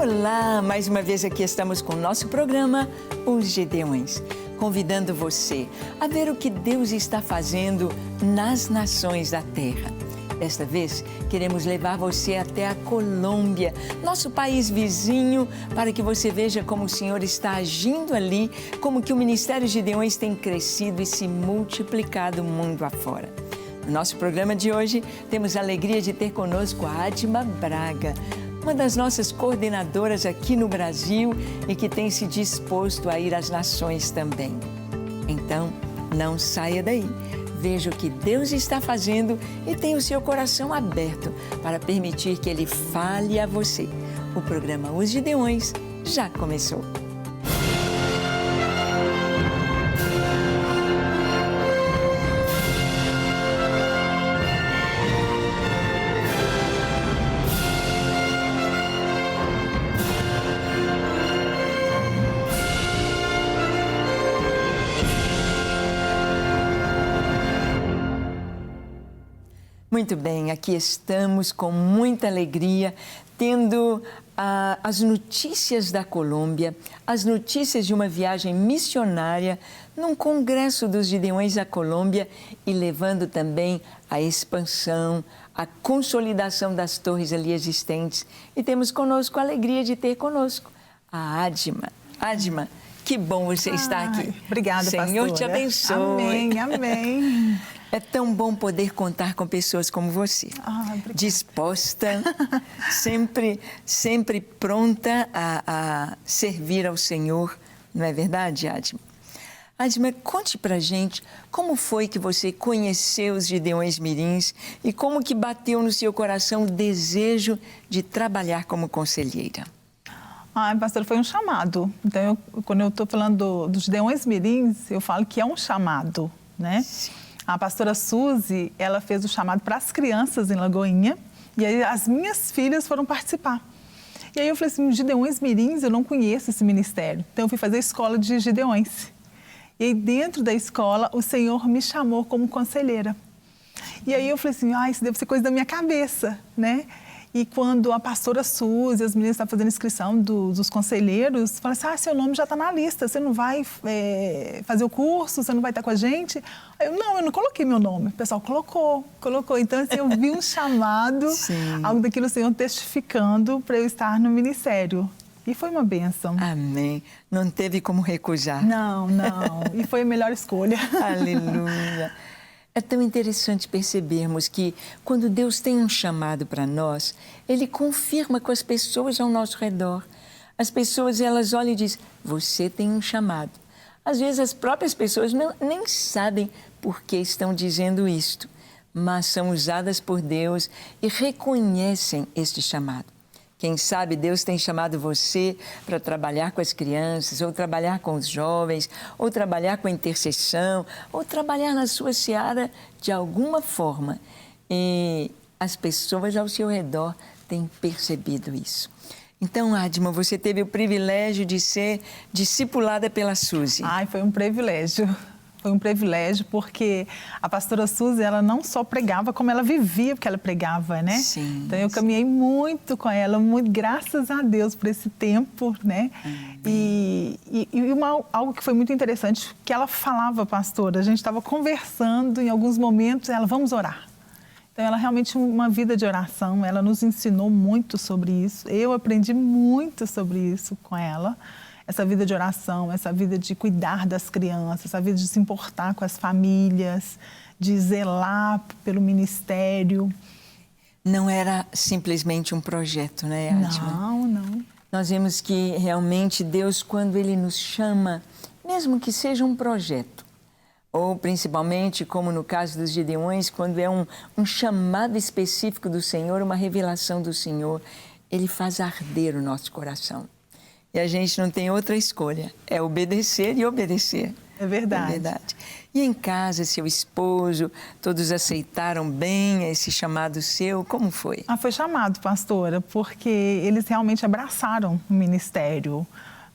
Olá, mais uma vez aqui estamos com o nosso programa Os Gideões, convidando você a ver o que Deus está fazendo nas nações da terra. Desta vez, queremos levar você até a Colômbia, nosso país vizinho, para que você veja como o Senhor está agindo ali, como que o Ministério Gideões tem crescido e se multiplicado mundo afora. No nosso programa de hoje, temos a alegria de ter conosco a Adma Braga, uma das nossas coordenadoras aqui no Brasil e que tem se disposto a ir às nações também. Então, não saia daí. Veja o que Deus está fazendo e tenha o seu coração aberto para permitir que Ele fale a você. O programa Os Gideões já começou. Muito bem, aqui estamos com muita alegria, tendo as notícias da Colômbia, as notícias de uma viagem missionária num congresso dos Gideões à Colômbia e levando também a expansão, a consolidação das torres ali existentes. E temos conosco a alegria de ter conosco a Adma. Adma, que bom você estar aqui. Obrigada, pastora. Senhor te abençoe. Amém, amém. É tão bom poder contar com pessoas como você, disposta, sempre pronta a servir ao Senhor, não é verdade, Adma? Adma, conte pra gente como foi que você conheceu os Gideões Mirins e como que bateu no seu coração o desejo de trabalhar como conselheira. Pastor, foi um chamado. Então, quando eu estou falando dos Gideões Mirins, eu falo que é um chamado, né? Sim. A pastora Suzy, ela fez o chamado para as crianças em Lagoinha e aí as minhas filhas foram participar. E aí eu falei assim, Gideões Mirins, eu não conheço esse ministério. Então eu fui fazer a escola de Gideões. E aí dentro da escola, o Senhor me chamou como conselheira. E aí eu falei assim, isso deve ser coisa da minha cabeça, né? E quando a pastora Suzy, as meninas estavam fazendo inscrição dos conselheiros, falaram assim, seu nome já está na lista, você não vai fazer o curso, você não vai estar com a gente? Eu não coloquei meu nome. O pessoal colocou. Então, assim, eu vi um chamado, algo daquilo o Senhor testificando para eu estar no ministério. E foi uma bênção. Amém. Não teve como recusar. Não. E foi a melhor escolha. Aleluia. É tão interessante percebermos que, quando Deus tem um chamado para nós, Ele confirma com as pessoas ao nosso redor. As pessoas, elas olham e dizem, você tem um chamado. Às vezes, as próprias pessoas nem sabem por que estão dizendo isto, mas são usadas por Deus e reconhecem este chamado. Quem sabe Deus tem chamado você para trabalhar com as crianças, ou trabalhar com os jovens, ou trabalhar com a intercessão, ou trabalhar na sua seara de alguma forma. E as pessoas ao seu redor têm percebido isso. Então, Adma, você teve o privilégio de ser discipulada pela Suzy. Foi um privilégio. Foi um privilégio porque a pastora Suzy, ela não só pregava, como ela vivia o que ela pregava, né? Sim, então, eu caminhei muito com ela, muito, graças a Deus por esse tempo, né? E algo que foi muito interessante, que ela falava, pastora, a gente estava conversando em alguns momentos, ela, vamos orar. Então, ela realmente uma vida de oração, ela nos ensinou muito sobre isso. Eu aprendi muito sobre isso com ela. Essa vida de oração, essa vida de cuidar das crianças, essa vida de se importar com as famílias, de zelar pelo ministério. Não era simplesmente um projeto, né, Adma? Não. Nós vemos que realmente Deus, quando Ele nos chama, mesmo que seja um projeto, ou principalmente, como no caso dos Gideões, quando é um chamado específico do Senhor, uma revelação do Senhor, Ele faz arder o nosso coração. E a gente não tem outra escolha, é obedecer e obedecer. É verdade. É verdade. E em casa, seu esposo, todos aceitaram bem esse chamado seu? Como foi? Foi chamado, pastora, porque eles realmente abraçaram o ministério.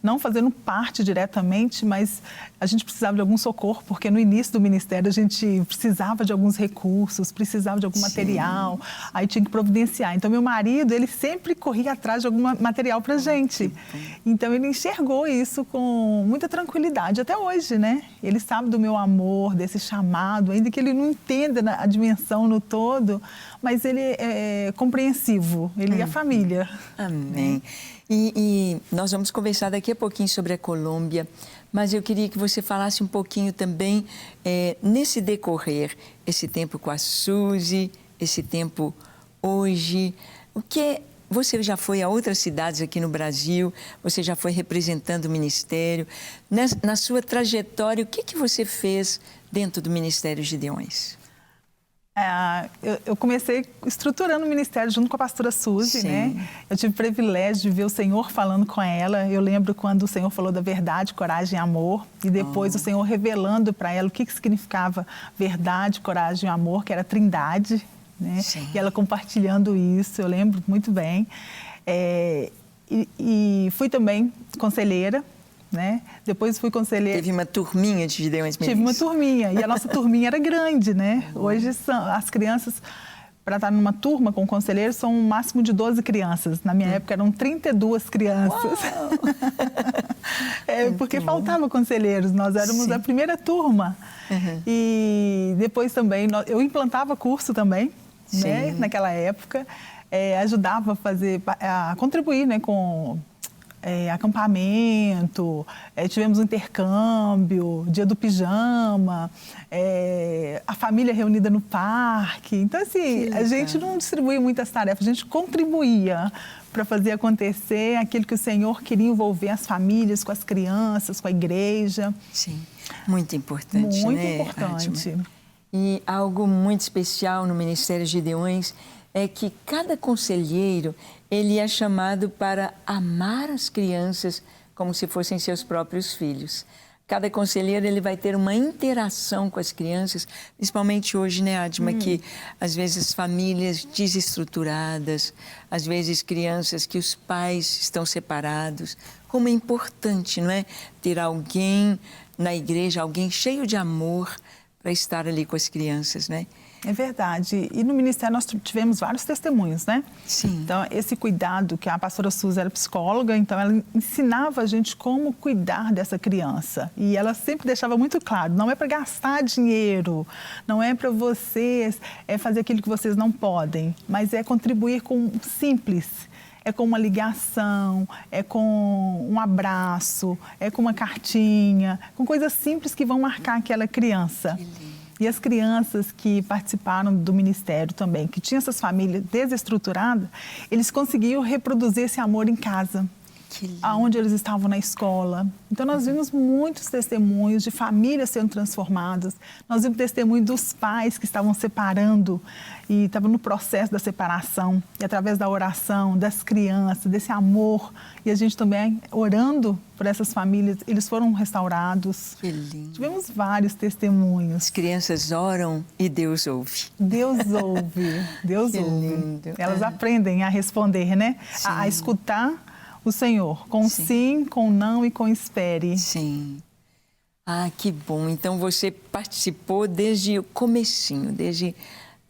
não fazendo parte diretamente, mas a gente precisava de algum socorro, porque no início do ministério a gente precisava de alguns recursos, precisava de algum material, aí tinha que providenciar. Então, meu marido, ele sempre corria atrás de algum material para a gente. Então, ele enxergou isso com muita tranquilidade, até hoje, né? Ele sabe do meu amor, desse chamado, ainda que ele não entenda a dimensão no todo, mas ele é compreensivo, ele é a família. Amém. E nós vamos conversar daqui a pouquinho sobre a Colômbia, mas eu queria que você falasse um pouquinho também, nesse decorrer, esse tempo com a Suzy, esse tempo hoje, você já foi a outras cidades aqui no Brasil, você já foi representando o ministério. Na sua trajetória, o que você fez dentro do Ministério Gideões? Eu comecei estruturando o ministério junto com a pastora Suzy, né? Eu tive o privilégio de ver o Senhor falando com ela. Eu lembro quando o Senhor falou da verdade, coragem e amor. E depois o Senhor revelando para ela o que significava verdade, coragem e amor, que era a Trindade, né? E ela compartilhando isso, eu lembro muito bem. E fui também conselheira, né? Depois fui conselheira. Teve uma turminha de Gideões Mirins? Tive uma turminha, e a nossa turminha era grande, né? Hoje as crianças, para estar numa turma com conselheiros, são um máximo de 12 crianças. Na minha época eram 32 crianças. Porque faltavam conselheiros, nós éramos a primeira turma. E depois também, eu implantava curso também, né? Naquela época. Ajudava a contribuir, né? Com acampamento, tivemos um intercâmbio, dia do pijama, a família reunida no parque. Então, assim, a gente não distribuía muitas tarefas, a gente contribuía para fazer acontecer aquilo que o Senhor queria envolver as famílias, com as crianças, com a igreja. Sim, muito importante, muito né? Muito importante. Adma. E algo muito especial no Ministério Gideões é que cada conselheiro, ele é chamado para amar as crianças como se fossem seus próprios filhos. Cada conselheiro, ele vai ter uma interação com as crianças, principalmente hoje, né, Adma, que às vezes famílias desestruturadas, às vezes crianças que os pais estão separados. Como é importante, não é? Ter alguém na igreja, alguém cheio de amor para estar ali com as crianças, né? É verdade. E no ministério nós tivemos vários testemunhos, né? Sim. Então, esse cuidado, que a pastora Suzy era psicóloga, então ela ensinava a gente como cuidar dessa criança. E ela sempre deixava muito claro, não é para gastar dinheiro, não é para vocês fazer aquilo que vocês não podem, mas é contribuir com o simples. É com uma ligação, é com um abraço, é com uma cartinha, com coisas simples que vão marcar aquela criança. E as crianças que participaram do ministério também, que tinham essas famílias desestruturadas, eles conseguiam reproduzir esse amor em casa, aonde eles estavam na escola. Então, nós vimos muitos testemunhos de famílias sendo transformadas. Nós vimos testemunho dos pais que estavam separando e estavam no processo da separação. E através da oração, das crianças, desse amor, e a gente também orando por essas famílias, eles foram restaurados. Que lindo. Tivemos vários testemunhos. As crianças oram e Deus ouve. Deus ouve, Deus que ouve. Lindo. Elas aprendem a responder, né? A escutar o Senhor, com sim, com não e com espere. Sim. Ah, que bom. Então, você participou desde o comecinho, desde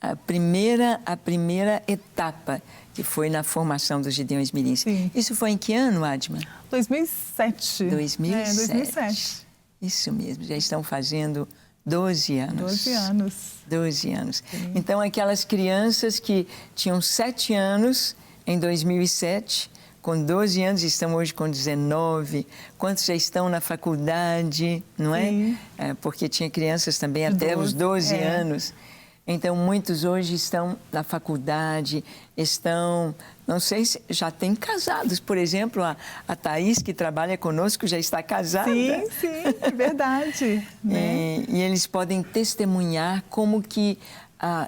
a primeira etapa, que foi na formação dos Gideões Mirins. Sim. Isso foi em que ano, Adma? 2007. 2007. 2007. Isso mesmo, já estão fazendo 12 anos. 12 anos. 12 anos. Sim. Então, aquelas crianças que tinham 7 anos em 2007... com 12 anos, estão hoje com 19. Quantos já estão na faculdade, não é? Sim. Porque tinha crianças também até os 12 anos. Então, muitos hoje estão na faculdade, estão, não sei se já têm casados. Por exemplo, a Thaís, que trabalha conosco, já está casada. Sim, sim, é verdade. Né? E eles podem testemunhar como que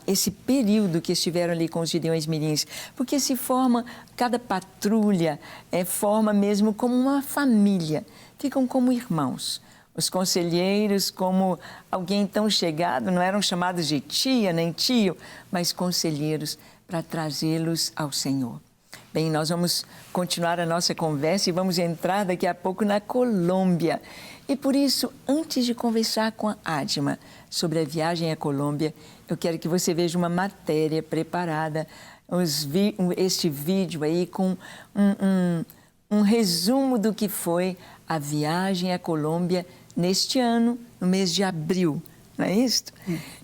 esse período que estiveram ali com os Gideões Mirins, porque se forma, cada patrulha forma mesmo como uma família, ficam como irmãos. Os conselheiros, como alguém tão chegado, não eram chamados de tia nem tio, mas conselheiros para trazê-los ao Senhor. Bem, nós vamos continuar a nossa conversa e vamos entrar daqui a pouco na Colômbia. E por isso, antes de conversar com a Adma sobre a viagem à Colômbia, eu quero que você veja uma matéria preparada, este vídeo aí com um resumo do que foi a viagem à Colômbia neste ano, no mês de abril, não é isso?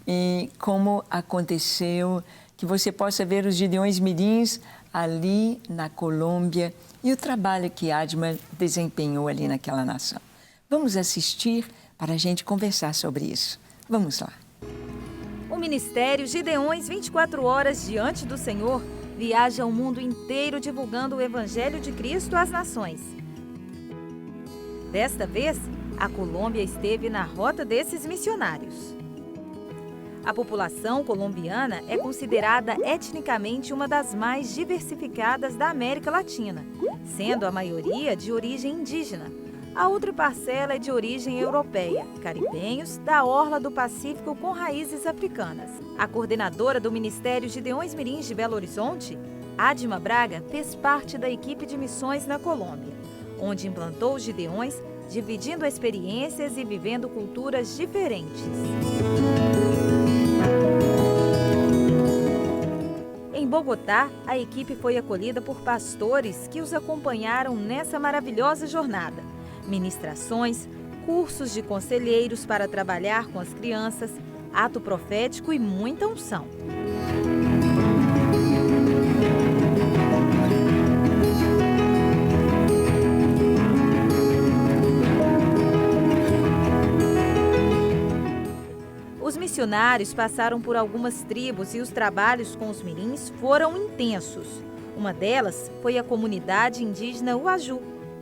E como aconteceu, que você possa ver os Gideões Mirins ali na Colômbia e o trabalho que Adma desempenhou ali naquela nação. Vamos assistir para a gente conversar sobre isso. Vamos lá. O Ministério Gideões 24 Horas Diante do Senhor viaja o mundo inteiro divulgando o Evangelho de Cristo às nações. Desta vez, a Colômbia esteve na rota desses missionários. A população colombiana é considerada etnicamente uma das mais diversificadas da América Latina, sendo a maioria de origem indígena. A outra parcela é de origem europeia, caribenhos da orla do Pacífico com raízes africanas. A coordenadora do Ministério Gideões Mirins de Belo Horizonte, Adma Braga, fez parte da equipe de missões na Colômbia, onde implantou os Gideões, dividindo experiências e vivendo culturas diferentes. Em Bogotá, a equipe foi acolhida por pastores que os acompanharam nessa maravilhosa jornada. Ministrações, cursos de conselheiros para trabalhar com as crianças, ato profético e muita unção. Os missionários passaram por algumas tribos e os trabalhos com os mirins foram intensos. Uma delas foi a comunidade indígena Uaju.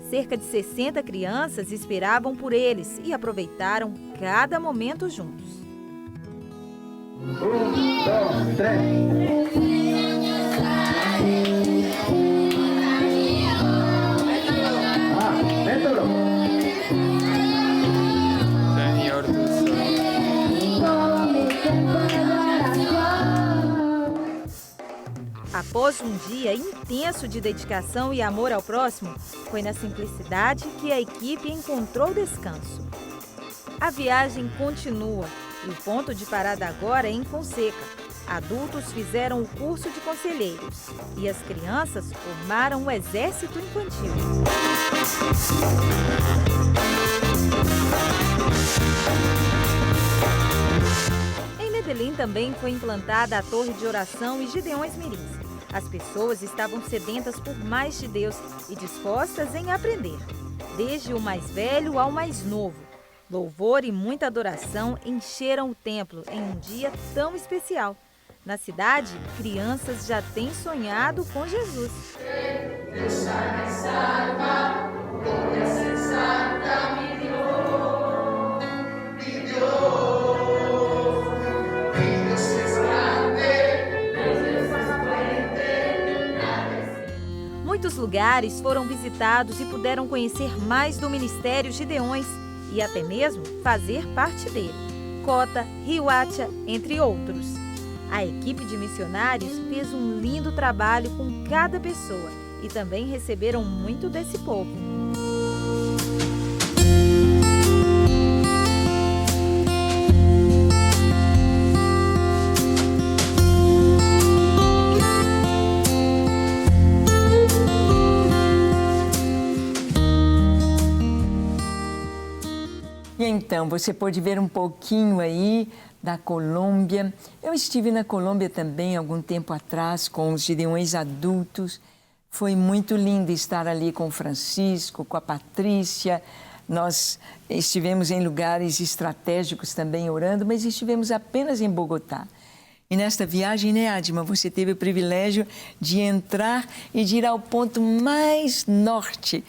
Cerca de 60 crianças esperavam por eles e aproveitaram cada momento juntos. 1, 2, 3. Método. Senhor do Céu. Após um dia intenso de dedicação e amor ao próximo, foi na simplicidade que a equipe encontrou descanso. A viagem continua e o ponto de parada agora é em Fonseca. Adultos fizeram o curso de conselheiros e as crianças formaram o exército infantil. Em Medellín também foi implantada a torre de oração e Gideões Mirins. As pessoas estavam sedentas por mais de Deus e dispostas em aprender, desde o mais velho ao mais novo. Louvor e muita adoração encheram o templo em um dia tão especial. Na cidade, crianças já têm sonhado com Jesus. Muitos lugares foram visitados e puderam conhecer mais do Ministério Gideões e até mesmo fazer parte dele. Cota, Rihuacha, entre outros. A equipe de missionários fez um lindo trabalho com cada pessoa e também receberam muito desse povo. E então, você pôde ver um pouquinho aí da Colômbia. Eu estive na Colômbia também algum tempo atrás com os Gideões adultos. Foi muito lindo estar ali com o Francisco, com a Patrícia. Nós estivemos em lugares estratégicos também orando, mas estivemos apenas em Bogotá. E nesta viagem, né, Adma, você teve o privilégio de entrar e de ir ao ponto mais norte,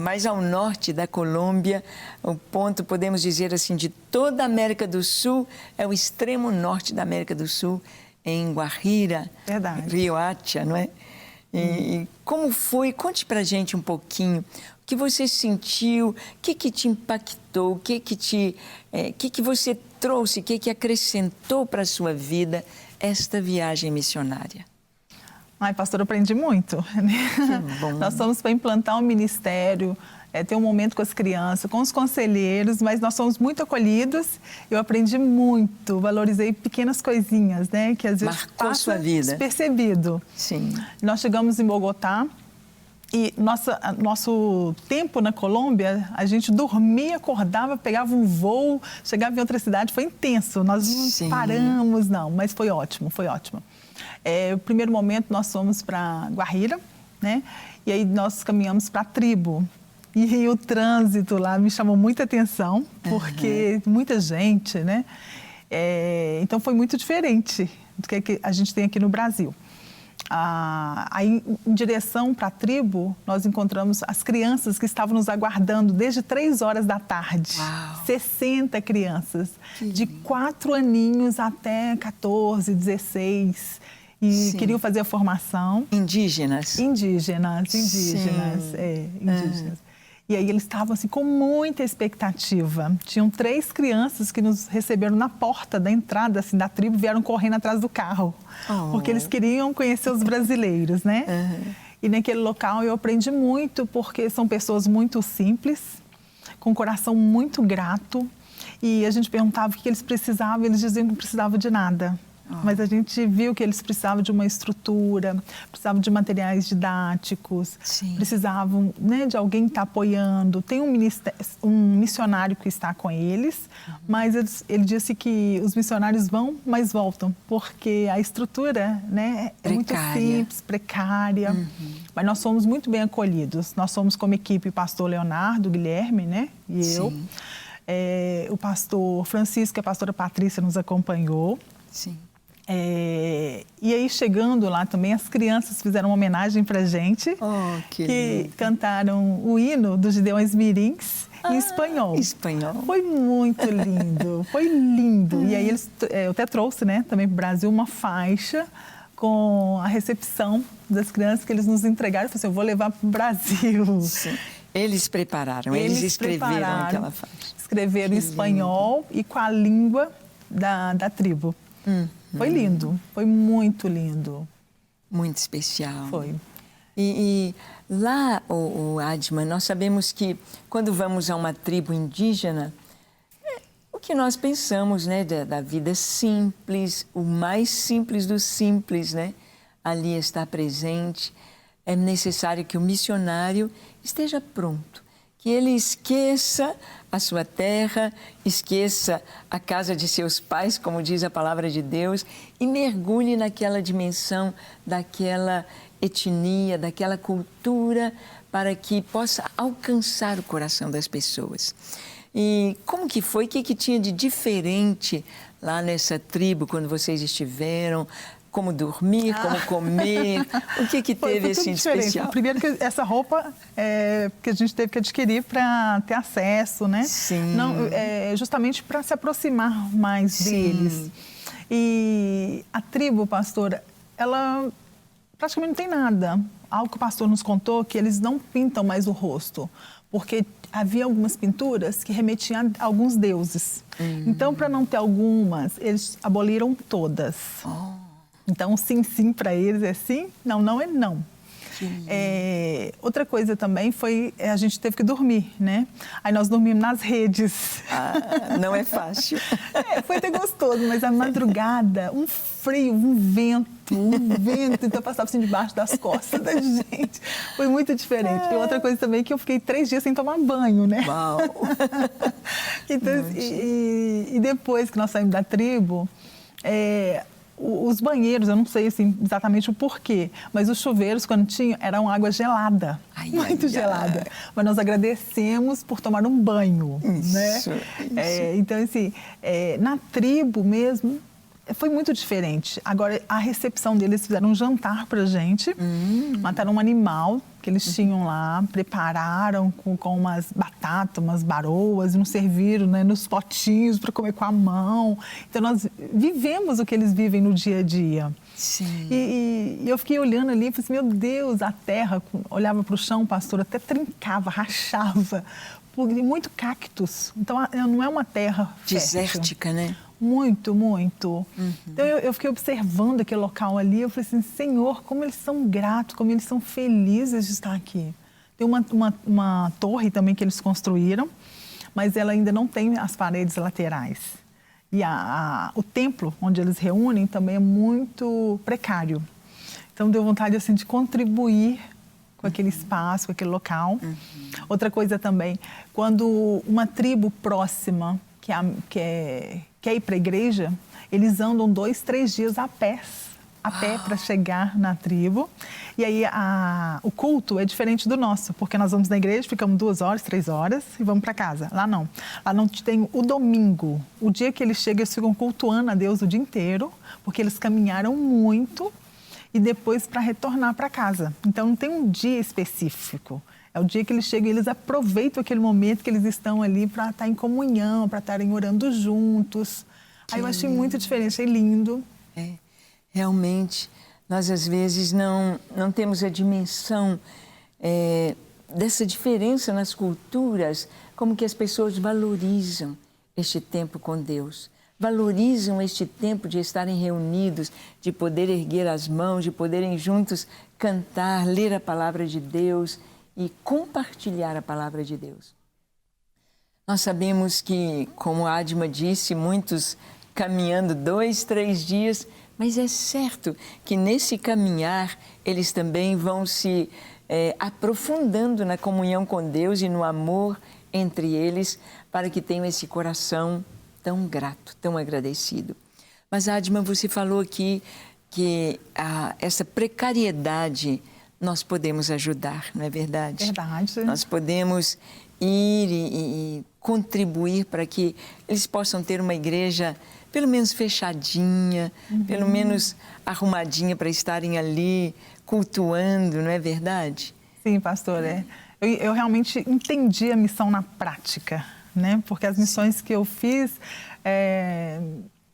mais ao norte da Colômbia, o ponto, podemos dizer assim, de toda a América do Sul, é o extremo norte da América do Sul, em Guajira, Rihuacha, não é? E como foi? Conte pra gente um pouquinho, o que você sentiu, o que te impactou, o que você trouxe, o que acrescentou para a sua vida esta viagem missionária? Ai, pastor, eu aprendi muito. Que bom. Nós fomos para implantar um ministério, ter um momento com as crianças, com os conselheiros, mas nós somos muito acolhidos. Eu aprendi muito, valorizei pequenas coisinhas, né? Que às vezes marcou passa sua vida. despercebido. Sim. Nós chegamos em Bogotá e nosso tempo na Colômbia, a gente dormia, acordava, pegava um voo, chegava em outra cidade, foi intenso. Nós não paramos, não, mas foi ótimo, foi ótimo. O primeiro momento nós fomos para Guajira, né? E aí nós caminhamos para a tribo. E o trânsito lá me chamou muita atenção, porque muita gente, né? Então foi muito diferente do que a gente tem aqui no Brasil. Aí, em direção para a tribo, nós encontramos as crianças que estavam nos aguardando desde 3 horas da tarde. Uau. 60 crianças, de 4 aninhos até 14, 16. E queriam fazer a formação. Indígenas? Indígenas. E aí eles estavam assim, com muita expectativa. Tinham 3 crianças que nos receberam na porta da entrada assim, da tribo, vieram correndo atrás do carro. Porque eles queriam conhecer os brasileiros, né? E naquele local eu aprendi muito, porque são pessoas muito simples, com um coração muito grato. E a gente perguntava o que eles precisavam, eles diziam que não precisavam de nada. Mas a gente viu que eles precisavam de uma estrutura, precisavam de materiais didáticos, precisavam, né, de alguém estar apoiando. Tem um missionário que está com eles, mas ele disse que os missionários vão, mas voltam, porque a estrutura, né, é muito simples, precária. Mas nós somos muito bem acolhidos. Nós somos como equipe o pastor Leonardo, Guilherme, né, e eu. O pastor Francisco e a pastora Patrícia nos acompanhou. Sim. E aí, chegando lá também, as crianças fizeram uma homenagem pra gente, que cantaram o hino dos Gideões Mirins em espanhol. Foi muito lindo, foi lindo. E aí, eu até trouxe, né, também para o Brasil uma faixa com a recepção das crianças que eles nos entregaram. Eu falei assim, eu vou levar para o Brasil. Sim. Eles prepararam, eles escreveram aquela faixa. Escreveram em espanhol e com a língua da tribo. Foi lindo, foi muito lindo. Muito especial. Foi. E lá, Adma, nós sabemos que quando vamos a uma tribo indígena, o que nós pensamos, né, da vida simples, o mais simples do simples, né, ali está presente. É necessário que o missionário esteja pronto, que ele esqueça a sua terra, esqueça a casa de seus pais, como diz a palavra de Deus, e mergulhe naquela dimensão daquela etnia, daquela cultura, para que possa alcançar o coração das pessoas. E como que foi? O que tinha de diferente lá nessa tribo, quando vocês estiveram? Como dormir, como comer, o que teve assim de especial? Primeiro que essa roupa que a gente teve que adquirir para ter acesso, né? Sim. Não, justamente para se aproximar mais deles. E a tribo, pastora, ela praticamente não tem nada. Algo que o pastor nos contou, que eles não pintam mais o rosto, porque havia algumas pinturas que remetiam a alguns deuses. Então, para não ter algumas, eles aboliram todas. Então, sim para eles é sim, não é não. Outra coisa também foi, a gente teve que dormir, né? Aí nós dormimos nas redes. Não é fácil. Foi até gostoso, mas a madrugada, um frio, um vento, então eu passava assim debaixo das costas da gente. Foi muito diferente. E outra coisa também que eu fiquei 3 dias sem tomar banho, né? Uau! Então, e depois que nós saímos da tribo, os banheiros, eu não sei assim, exatamente o porquê, mas os chuveiros, quando tinham, eram água gelada, muito gelada. Mas nós agradecemos por tomar um banho, né? Isso. Então, assim, na tribo mesmo, foi muito diferente. Agora, a recepção deles, fizeram um jantar pra gente, mataram um animal que eles tinham lá, prepararam com umas batatas, umas baroas, e nos serviram, né, nos potinhos para comer com a mão. Então, nós vivemos o que eles vivem no dia a dia. Sim. E eu fiquei olhando ali e falei assim, meu Deus, a terra, olhava para o chão, pastor, até trincava, rachava, por muito cactos. Então, não é uma terra desértica, fértil. né? Muito, muito. Então, eu fiquei observando aquele local ali, eu falei assim, Senhor, como eles são gratos, como eles são felizes de estar aqui. Tem uma torre também que eles construíram, mas ela ainda não tem as paredes laterais. E o templo onde eles reúnem também é muito precário. Então, deu vontade assim, de contribuir com aquele espaço, com aquele local. Outra coisa também, quando uma tribo próxima quer ir para a igreja, eles andam 2, 3 dias a pé para chegar na tribo. E aí o culto é diferente do nosso, porque nós vamos na igreja, ficamos 2 horas, 3 horas e vamos para casa. Lá não. Lá não tem o domingo. O dia que eles chegam, eles ficam cultuando a Deus o dia inteiro, porque eles caminharam muito e depois para retornar para casa. Então não tem um dia específico. É o dia que eles chegam e eles aproveitam aquele momento que eles estão ali para estar em comunhão, para estarem orando juntos. Aí eu achei muito diferente, achei lindo. Realmente, nós às vezes não temos a dimensão dessa diferença nas culturas, como que as pessoas valorizam este tempo com Deus. Valorizam este tempo de estarem reunidos, de poder erguer as mãos, de poderem juntos cantar, ler a palavra de Deus e compartilhar a palavra de Deus. Nós sabemos que, como a Adma disse, muitos caminhando 2, 3 dias, mas é certo que nesse caminhar eles também vão se aprofundando na comunhão com Deus e no amor entre eles, para que tenham esse coração tão grato, tão agradecido. Mas, Adma, você falou aqui que essa precariedade nós podemos ajudar, não é verdade? Verdade. Nós podemos ir e contribuir para que eles possam ter uma igreja pelo menos fechadinha, pelo menos arrumadinha para estarem ali cultuando, não é verdade? Sim, pastor, eu realmente entendi a missão na prática, né? Porque as missões que eu fiz,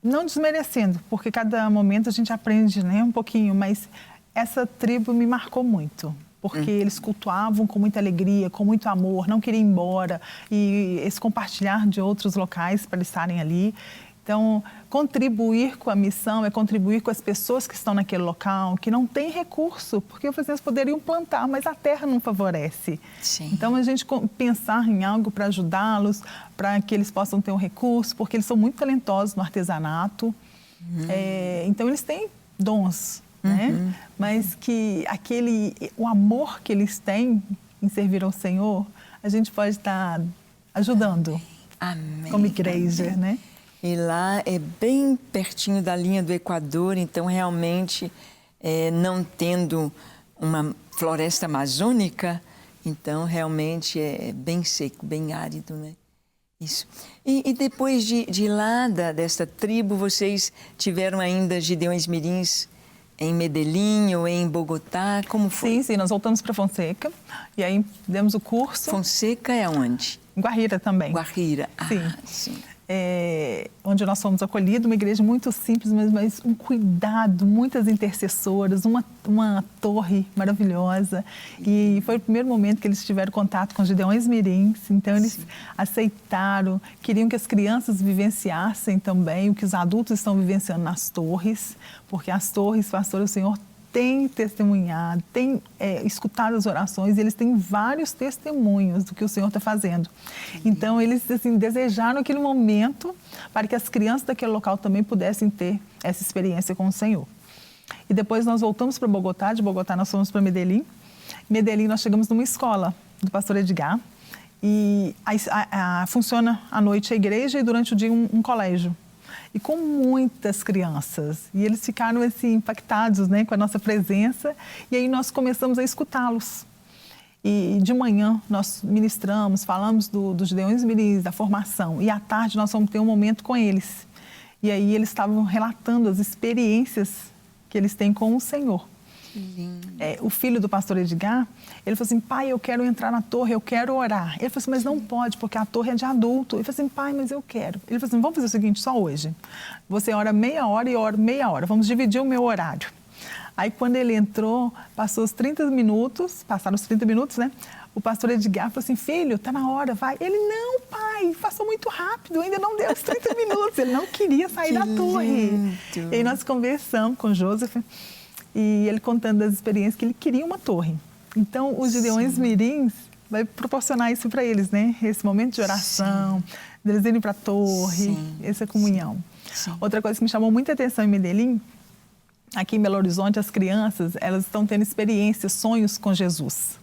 não desmerecendo, porque cada momento a gente aprende, né, um pouquinho, mas essa tribo me marcou muito. Porque eles cultuavam com muita alegria, com muito amor, não queriam ir embora, e esse compartilhar de outros locais para eles estarem ali. Então, contribuir com a missão é contribuir com as pessoas que estão naquele local, que não têm recurso, porque vocês poderiam plantar, mas a terra não favorece. Sim. Então, a gente pensar em algo para ajudá-los, para que eles possam ter um recurso, porque eles são muito talentosos no artesanato. Então, eles têm dons, né? Mas que o amor que eles têm em servir ao Senhor, a gente pode estar ajudando. Amém. Como igreja, Amém. né? E lá é bem pertinho da linha do Equador, então realmente não tendo uma floresta amazônica, então realmente é bem seco, bem árido, né? Isso. E depois de lá, desta tribo, vocês tiveram ainda Gideões Mirins em Medellín ou em Bogotá? Como foi? Sim, nós voltamos para Fonseca e aí demos o curso. Fonseca é onde? Em Guajira também. Guajira. Sim. Sim. Onde nós fomos acolhidos, uma igreja muito simples, mas um cuidado, muitas intercessoras, uma torre maravilhosa. E foi o primeiro momento que eles tiveram contato com os Gideões Mirins, então eles aceitaram, queriam que as crianças vivenciassem também o que os adultos estão vivenciando nas torres, porque as torres, pastor, o Senhor tem testemunhado, tem escutado as orações, e eles têm vários testemunhos do que o Senhor está fazendo. Então, eles assim, desejaram aquele momento para que as crianças daquele local também pudessem ter essa experiência com o Senhor. E depois nós voltamos para Bogotá, de Bogotá nós fomos para Medellín. Em Medellín nós chegamos numa escola do pastor Edgar, e funciona à noite a igreja e durante o dia um colégio. E com muitas crianças. E eles ficaram assim, impactados, né, com a nossa presença. E aí nós começamos a escutá-los. E de manhã nós ministramos, falamos dos Gideões Mirins, da formação. E à tarde nós vamos ter um momento com eles. E aí eles estavam relatando as experiências que eles têm com o Senhor. O filho do pastor Edgar, ele falou assim, pai, eu quero entrar na torre, eu quero orar. Ele falou assim, mas não pode, porque a torre é de adulto. Ele falou assim, pai, mas eu quero. Ele falou assim, vamos fazer o seguinte, só hoje. Você ora meia hora e eu oro meia hora. Vamos dividir o meu horário. Aí, quando ele entrou, passaram os 30 minutos, né? O pastor Edgar falou assim, filho, tá na hora, vai. Ele, não, pai, passou muito rápido, ainda não deu os 30 minutos. Ele não queria sair da torre. E aí nós conversamos com o Joseph e ele contando das experiências que ele queria uma torre. Então, os Gideões Mirins vai proporcionar isso para eles, né? Esse momento de oração, deles irem para a torre, essa comunhão. Outra coisa que me chamou muita atenção em Medellín, aqui em Belo Horizonte, as crianças, elas estão tendo experiências, sonhos com Jesus.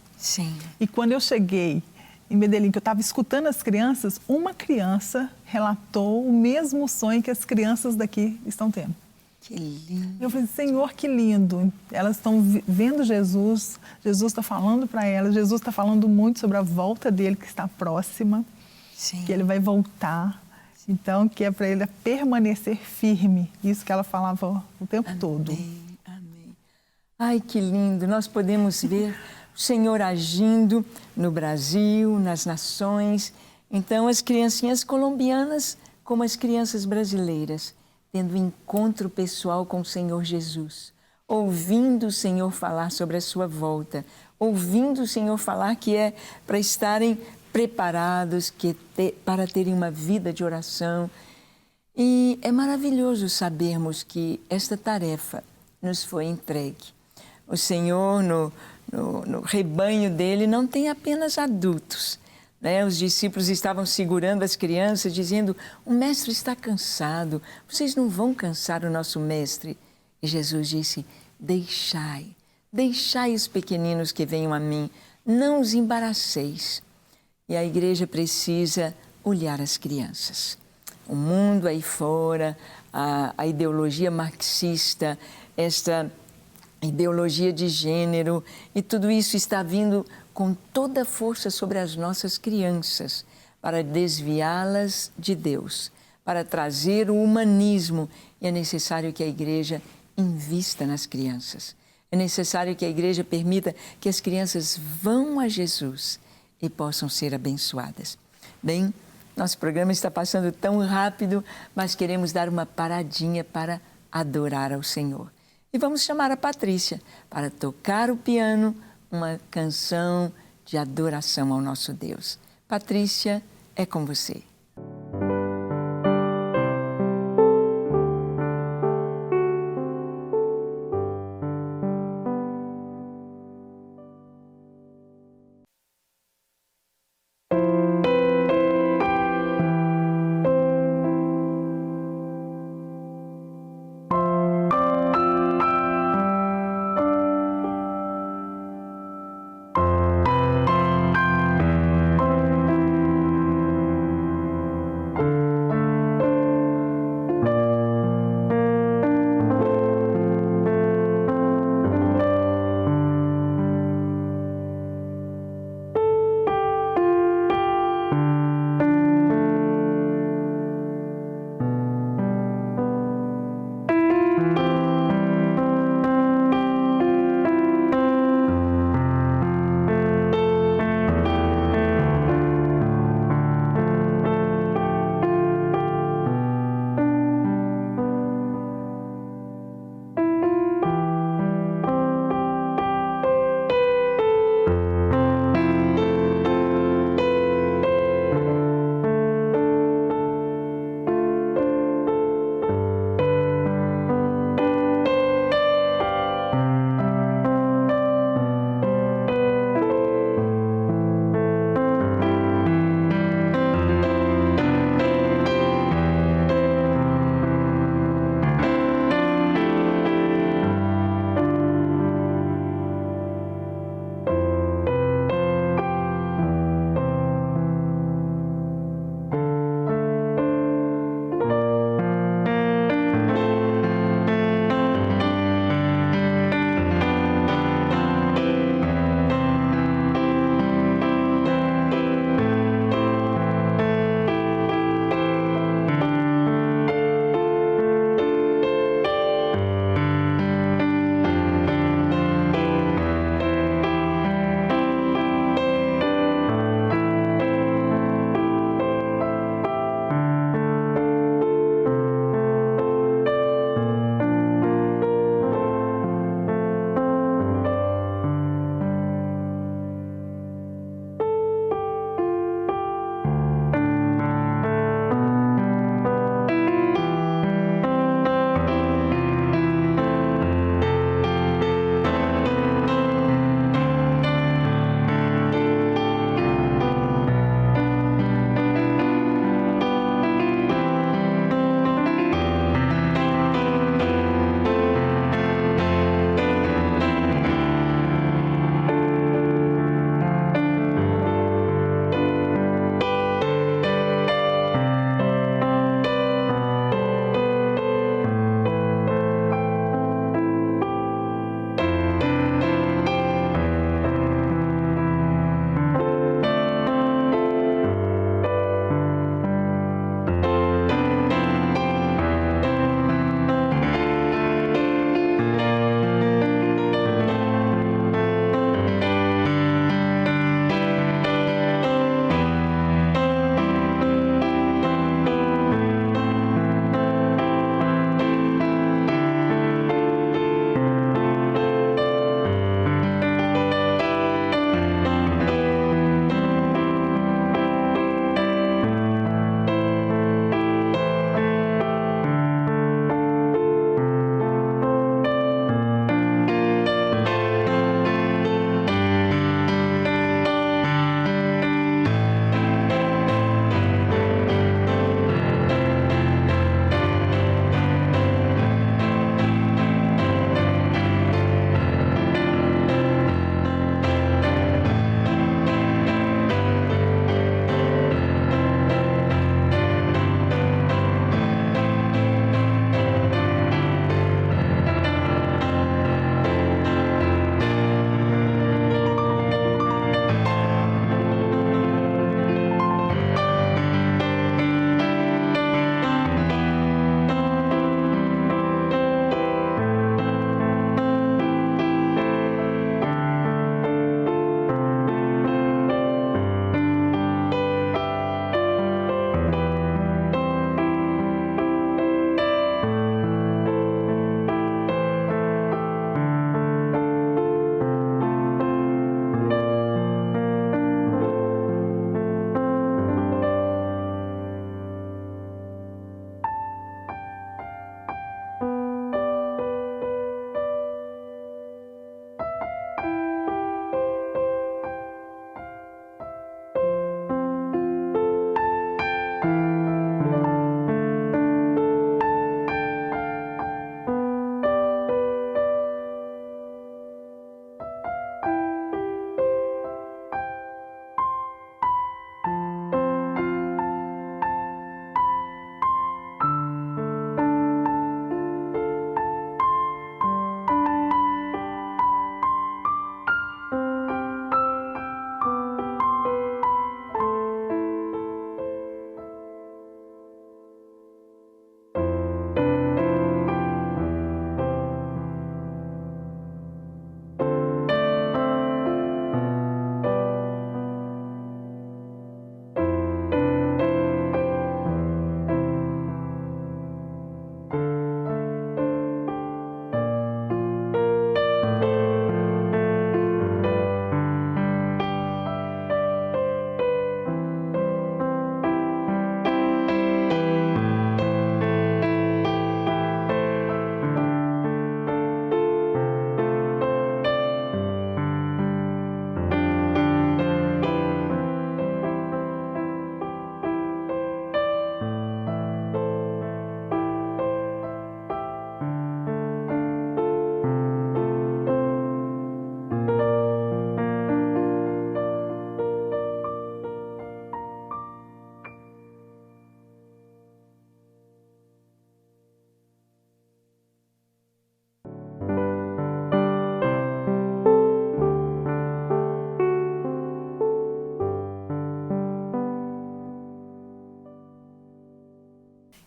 E quando eu cheguei em Medellín, que eu estava escutando as crianças, uma criança relatou o mesmo sonho que as crianças daqui estão tendo. Que lindo. Eu falei, Senhor, que lindo. Elas estão vendo Jesus, Jesus está falando para elas, Jesus está falando muito sobre a volta dele que está próxima, que ele vai voltar. Então, que é para ele permanecer firme. Isso que ela falava o tempo todo. Amém. Ai, que lindo. Nós podemos ver o Senhor agindo no Brasil, nas nações. Então, as criancinhas colombianas, como as crianças brasileiras, tendo um encontro pessoal com o Senhor Jesus, ouvindo o Senhor falar sobre a sua volta, ouvindo o Senhor falar que é para estarem preparados, para terem uma vida de oração. E é maravilhoso sabermos que esta tarefa nos foi entregue. O Senhor, no rebanho dele, não tem apenas adultos, né? Os discípulos estavam segurando as crianças, dizendo, o mestre está cansado, vocês não vão cansar o nosso mestre. E Jesus disse, deixai os pequeninos que venham a mim, não os embaraceis. E a igreja precisa olhar as crianças. O mundo aí fora, a ideologia marxista, esta ideologia de gênero, e tudo isso está vindo com toda a força sobre as nossas crianças, para desviá-las de Deus, para trazer o humanismo. E é necessário que a igreja invista nas crianças. É necessário que a igreja permita que as crianças vão a Jesus e possam ser abençoadas. Bem, nosso programa está passando tão rápido, mas queremos dar uma paradinha para adorar ao Senhor. E vamos chamar a Patrícia para tocar o piano, uma canção de adoração ao nosso Deus. Patrícia, é com você.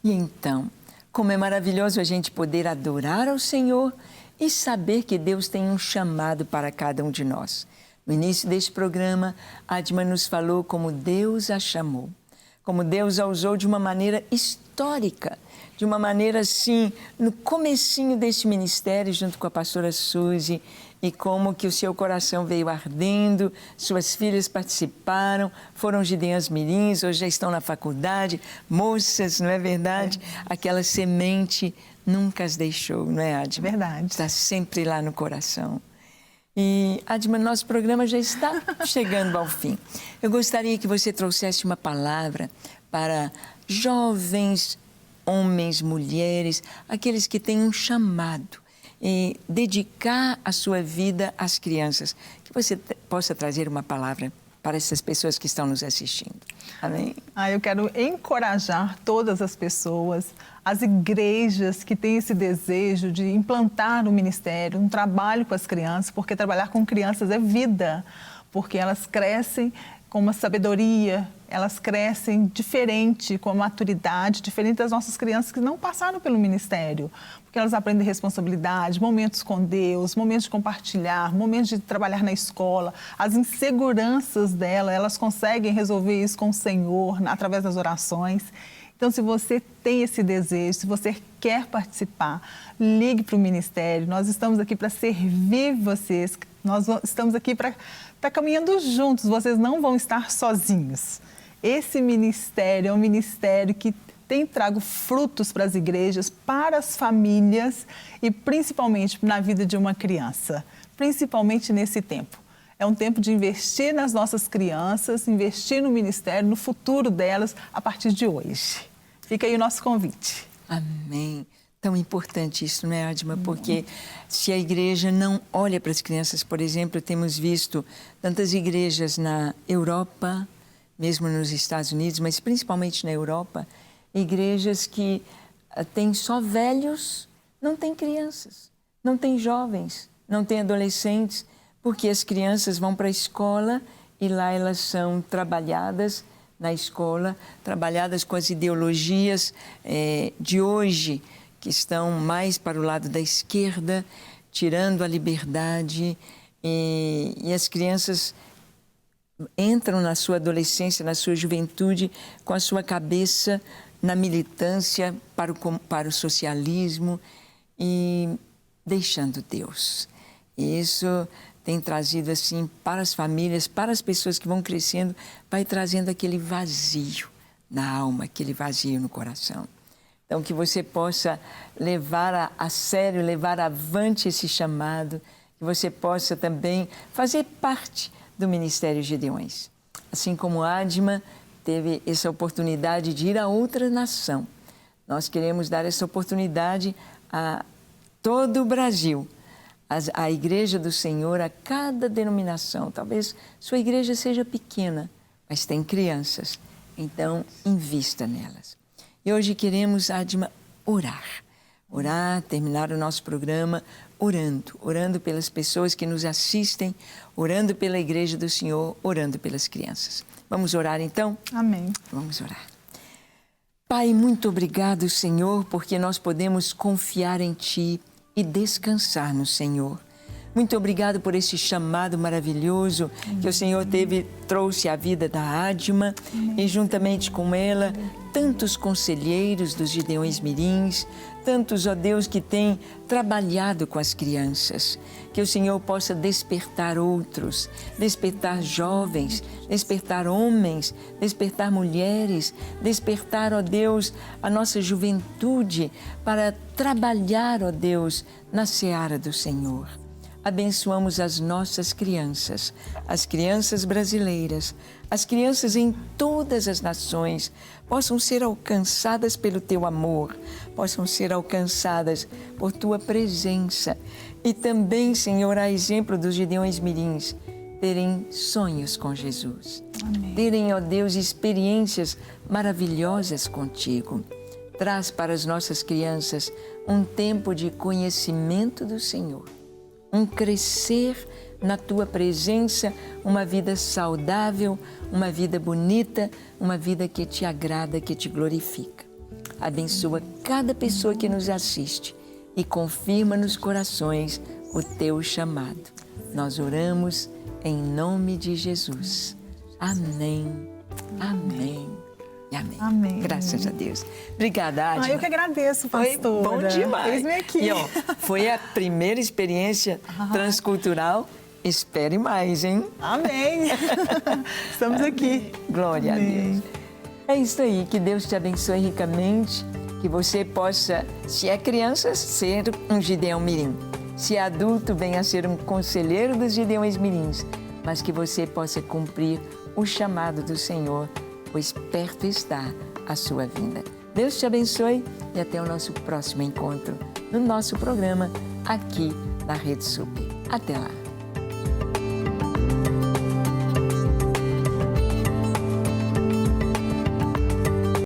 E então, como é maravilhoso a gente poder adorar ao Senhor e saber que Deus tem um chamado para cada um de nós. No início deste programa, Adma nos falou como Deus a chamou, como Deus a usou de uma maneira histórica, de uma maneira assim, no comecinho deste ministério, junto com a pastora Suzy, e como que o seu coração veio ardendo, suas filhas participaram, foram gideãs mirins, hoje já estão na faculdade, moças, não é verdade? Aquela semente nunca as deixou, não é, Adma? Verdade. Está sempre lá no coração. E, Adma, nosso programa já está chegando ao fim. Eu gostaria que você trouxesse uma palavra para jovens, homens, mulheres, aqueles que têm um chamado e dedicar a sua vida às crianças. Que você possa trazer uma palavra para essas pessoas que estão nos assistindo. Amém? Eu quero encorajar todas as pessoas, as igrejas que têm esse desejo de implantar um ministério, um trabalho com as crianças, porque trabalhar com crianças é vida, porque elas crescem com uma sabedoria, elas crescem diferente, com a maturidade, diferente das nossas crianças que não passaram pelo ministério, porque elas aprendem responsabilidade, momentos com Deus, momentos de compartilhar, momentos de trabalhar na escola, as inseguranças dela, elas conseguem resolver isso com o Senhor, através das orações. Então, se você tem esse desejo, se você quer participar, ligue para o ministério. Nós estamos aqui para servir vocês, nós estamos aqui para estar caminhando juntos, vocês não vão estar sozinhos. Esse ministério é um ministério que tem trago frutos para as igrejas, para as famílias e principalmente na vida de uma criança, principalmente nesse tempo. É um tempo de investir nas nossas crianças, investir no ministério, no futuro delas a partir de hoje. Fica aí o nosso convite. Amém. Tão importante isso, não é, Adma? Porque se a igreja não olha para as crianças, por exemplo, temos visto tantas igrejas na Europa, mesmo nos Estados Unidos, mas principalmente na Europa, igrejas que têm só velhos, não têm crianças, não têm jovens, não têm adolescentes, porque as crianças vão para a escola e lá elas são trabalhadas na escola, trabalhadas com as ideologias de hoje, que estão mais para o lado da esquerda, tirando a liberdade, e as crianças entram na sua adolescência, na sua juventude, com a sua cabeça na militância para o socialismo e deixando Deus. E isso tem trazido, assim, para as famílias, para as pessoas que vão crescendo, vai trazendo aquele vazio na alma, aquele vazio no coração. Então, que você possa levar a sério, levar avante esse chamado, que você possa também fazer parte do Ministério Gideões. Assim como Adma teve essa oportunidade de ir a outra nação, nós queremos dar essa oportunidade a todo o Brasil, a Igreja do Senhor, a cada denominação. Talvez sua igreja seja pequena, mas tem crianças, então invista nelas. E hoje queremos, Adma, orar, terminar o nosso programa orando pelas pessoas que nos assistem, orando pela Igreja do Senhor, orando pelas crianças. Vamos orar então? Amém. Vamos orar. Pai, muito obrigado, Senhor, porque nós podemos confiar em Ti e descansar no Senhor. Muito obrigado por esse chamado maravilhoso que o Senhor trouxe à vida da Adma e juntamente com ela tantos conselheiros dos Gideões Mirins, tantos, ó Deus, que têm trabalhado com as crianças. Que o Senhor possa despertar outros, despertar jovens, despertar homens, despertar mulheres, despertar, ó Deus, a nossa juventude para trabalhar, ó Deus, na seara do Senhor. Abençoamos as nossas crianças, as crianças brasileiras, as crianças em todas as nações, possam ser alcançadas pelo Teu amor, possam ser alcançadas por Tua presença. E também, Senhor, a exemplo dos Gideões Mirins, terem sonhos com Jesus. Amém. Terem, ó Deus, experiências maravilhosas contigo. Traz para as nossas crianças um tempo de conhecimento do Senhor, um crescer na Tua presença, uma vida saudável, uma vida bonita, uma vida que Te agrada, que Te glorifica. abençoa cada pessoa que nos assiste e confirma nos corações o teu chamado. Nós oramos em nome de Jesus. Amém, amém e amém. Amém. Graças a Deus. Obrigada, Adma. Eu que agradeço, Foi pastora. bom demais. Eis-me aqui. E, ó, foi a primeira experiência transcultural. Espere mais, hein? Amém. Estamos aqui. Glória Amém. a Deus. É isso aí. Que Deus te abençoe ricamente. Que você possa, se é criança, ser um Gideão Mirim. Se é adulto, venha ser um conselheiro dos Gideões Mirins. Mas que você possa cumprir o chamado do Senhor, pois perto está a sua vinda. Deus te abençoe e até o nosso próximo encontro no nosso programa aqui na Rede Super. Até lá.